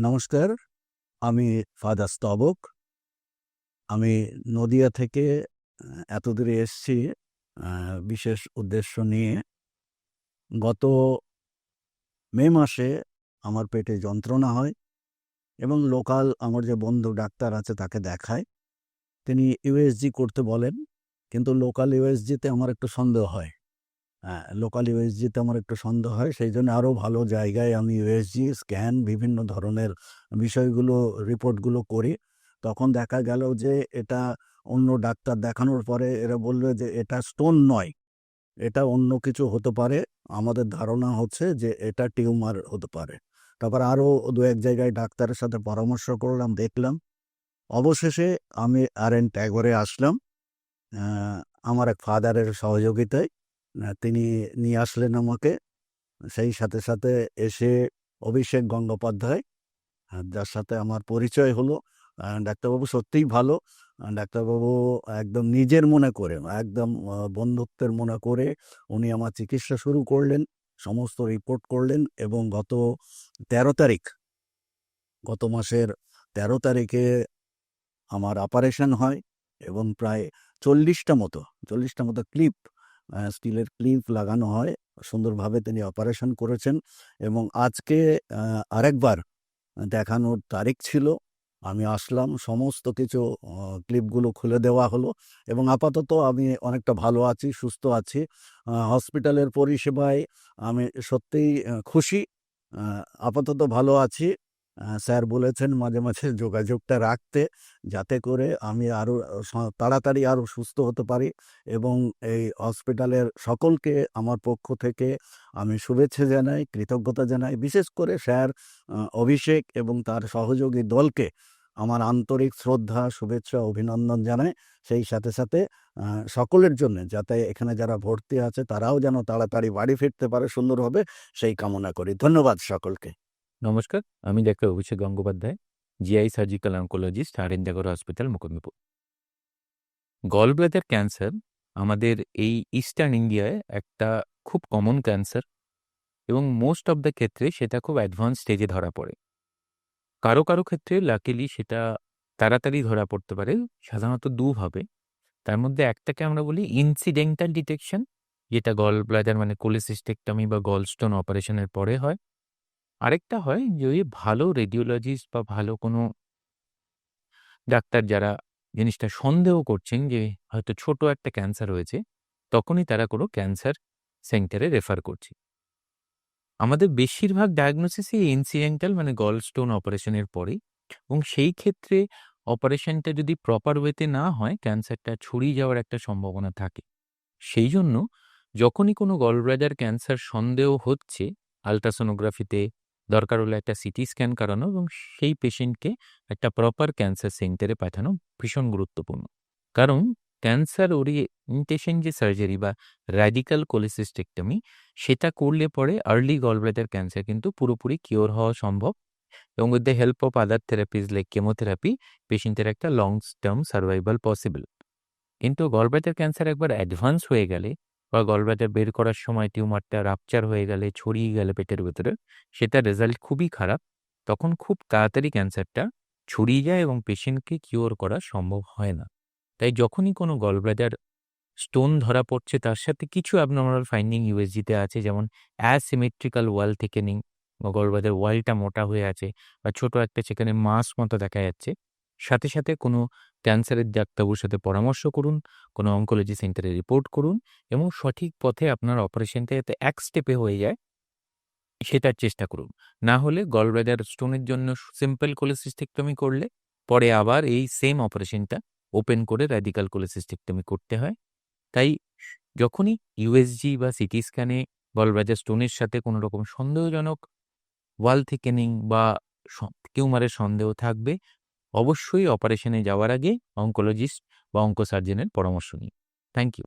নমস্কার, আমি ফাদার স্তবক। আমি নদিয়া থেকে এতদূরে এসেছি বিশেষ উদ্দেশ্য নিয়ে। গত মে মাসে আমার পেটে যন্ত্রণা হয় এবং লোকাল আমার যে বন্ধু ডাক্তার আছে তাকে দেখাই। তিনি ইউএসজি করতে বলেন, কিন্তু লোকাল ইউএসজিতে আমার একটু সন্দেহ হয়। লোকাল ইউএসজিতে আমার একটু সন্দেহ হয়, সেই জন্য আরও ভালো জায়গায় আমি ইউএসজি, স্ক্যান, বিভিন্ন ধরনের বিষয়গুলো, রিপোর্টগুলো করি। তখন দেখা গেল যে এটা অন্য ডাক্তার দেখানোর পরে এরা বলল যে এটা স্টোন নয়, এটা অন্য কিছু হতে পারে। আমাদের ধারণা হচ্ছে যে এটা টিউমার হতে পারে। তারপর আরও দু এক জায়গায় ডাক্তারের সাথে পরামর্শ করলাম, দেখলাম। অবশেষে আমি RN ট্যাগরে আসলাম আমার এক ফাদারের সহযোগিতায়। তিনি নিয়ে আসলেন আমাকে। সেই সাথে সাথে এসে অভিষেক গঙ্গোপাধ্যায়, যার সাথে আমার পরিচয় হলো। ডাক্তারবাবু সত্যিই ভালো। ডাক্তারবাবু একদম নিজের মনে করে, একদম বন্ধুত্বের মনে করে উনি আমার চিকিৎসা শুরু করলেন, সমস্ত রিপোর্ট করলেন এবং গত মাসের 13 তারিখে আমার অপারেশন হয় এবং প্রায় 40টা মতো ক্লিপ, স্টিলের ক্লিপ লাগানো হয়। সুন্দরভাবে তিনি অপারেশন করেছেন এবং আজকে আরেকবার দেখানোর তারিখ ছিল। আমি আসলাম, সমস্ত কিছু ক্লিপগুলো খুলে দেওয়া হলো এবং আপাতত আমি অনেকটা ভালো আছি, সুস্থ আছি। হসপিটালের পরিষেবায় আমি সত্যিই খুশি। আপাতত ভালো আছি। স্যার বলেছেন মাঝে মাঝে যোগাযোগটা রাখতে, যাতে করে আমি আরও তাড়াতাড়ি আরও সুস্থ হতে পারি এবং এই হসপিটালের সকলকে আমার পক্ষ থেকে আমি শুভেচ্ছা জানাই, কৃতজ্ঞতা জানাই। বিশেষ করে স্যার অভিষেক এবং তার সহযোগী দলকে আমার আন্তরিক শ্রদ্ধা, শুভেচ্ছা, অভিনন্দন জানাই। সেই সাথে সাথে সকলের জন্য, যাতে এখানে যারা ভর্তি আছে তারাও যেন তাড়াতাড়ি বাড়ি ফিরতে পারে সুন্দরভাবে, সেই কামনা করি। ধন্যবাদ সকলকে। নমস্কার, আমি doctor Abhishek Gangopadhyay, GI surgical oncologist, RN Tagore hospital, Mukundapur. Gall bladder cancer আমাদের এই ইস্টার্ন ইন্ডিয়ায় একটা খুব কমন ক্যান্সার এবং মোস্ট অফ দ্য ক্ষেত্রে সেটা খুব অ্যাডভান্স স্টেজে ধরা পড়ে। কারো কারো ক্ষেত্রে লাকিলি সেটা তাড়াতাড়ি ধরা পড়তে পারে, সাধারণত দুভাবে। তার মধ্যে একটাকে আমরা বলি ইনসিডেন্টাল ডিটেকশন, যেটা গল ব্লাডার মানে কোলেসিস্টেক্টমি বা গলস্টোন অপারেশনের পরে হয়। আরেকটা হয় যে ওই ভালো রেডিওলজিস্ট বা ভালো কোনো ডাক্তার যারা জিনিসটা সন্দেহ করছেন যে হয়তো ছোট একটা ক্যান্সার হয়েছে, তখনই তারা কোনো ক্যান্সার সেন্টারে রেফার করছে। আমাদের বেশিরভাগ ডায়াগনোসিসই ইনসিডেন্টাল মানে গলস্টোন অপারেশনের পরেই, এবং সেই ক্ষেত্রে অপারেশনটা যদি প্রপার ওয়েতে না হয় ক্যান্সারটা ছড়িয়ে যাওয়ার একটা সম্ভাবনা থাকে। সেই জন্য যখনই কোনো গলব্লাডার ক্যান্সার সন্দেহ হচ্ছে, আলট্রাসোনোগ্রাফিতে দরকার হলে একটা সিটি স্ক্যান করানো এবং সেই পেশেন্টকে একটা প্রপার ক্যান্সার সেন্টারে পাঠানো ভীষণ গুরুত্বপূর্ণ। কারণ ক্যান্সার ওরিয়েন্টেশন যে সার্জারি বা র্যাডিক্যাল কোলেসিস্টেক্টমি, সেটা করলে পরে আর্লি গলব্লাডার ক্যান্সার কিন্তু পুরোপুরি কিওর হওয়া সম্ভব এবং with the help of other therapies like chemotherapy পেশেন্টের একটা লং টার্ম সার্ভাইভাল পসিবল। কিন্তু গলব্লাডার ক্যান্সার একবার অ্যাডভান্স হয়ে গেলে বা গলব্লাডার বের করার সময় টিউমারটা রাপচার হয়ে গেলে, ছড়িয়ে গেলে পেটের ভেতরে, সেটা রেজাল্ট খুবই খারাপ। তখন খুব তাড়াতাড়ি ক্যান্সারটা ছড়িয়ে যায় এবং পেশেন্টকে কিওর করা সম্ভব হয় না। তাই যখনই কোনো গলব্লাডার স্টোন ধরা পড়ছে, তার সাথে কিছু অ্যাবনর্মাল ফাইন্ডিং ইউএসজিতে আছে, যেমন অ্যাসিমেট্রিক্যাল ওয়াল থিকেনিং, গলব্লাডার ওয়ালটা মোটা হয়ে আছে বা ছোট একটা সেখানে মাস মতো দেখা যাচ্ছে, সাথে সাথে কোনো ক্যান্সারের ডাক্তারবাবুর সাথে পরামর্শ করুন, কোনো অনকোলজি সেন্টারে রিপোর্ট করুন এবং সঠিক পথে আপনার অপারেশনটা যাতে এক স্টেপে হয়ে যায় সেটার চেষ্টা করুন। না হলে গলব্লাডার স্টোনের জন্য সিম্পল কোলেসিস্টেক্টমি করলে পরে আবার এই সেম অপারেশনটা ওপেন করে র্যাডিক্যাল কোলেসিস্টেক্টমি করতে হয়। তাই যখনই ইউএসজি বা সিটি স্ক্যানে গলব্লাডার স্টোনের সাথে কোনো রকম সন্দেহজনক ওয়াল থিকেনিং বা টিউমারের সন্দেহ থাকবে, অবশ্যই অপারেশনে যাওয়ার আগে অনকোলজিস্ট বা অঙ্কোসার্জনের পরামর্শ নিন। Thank you.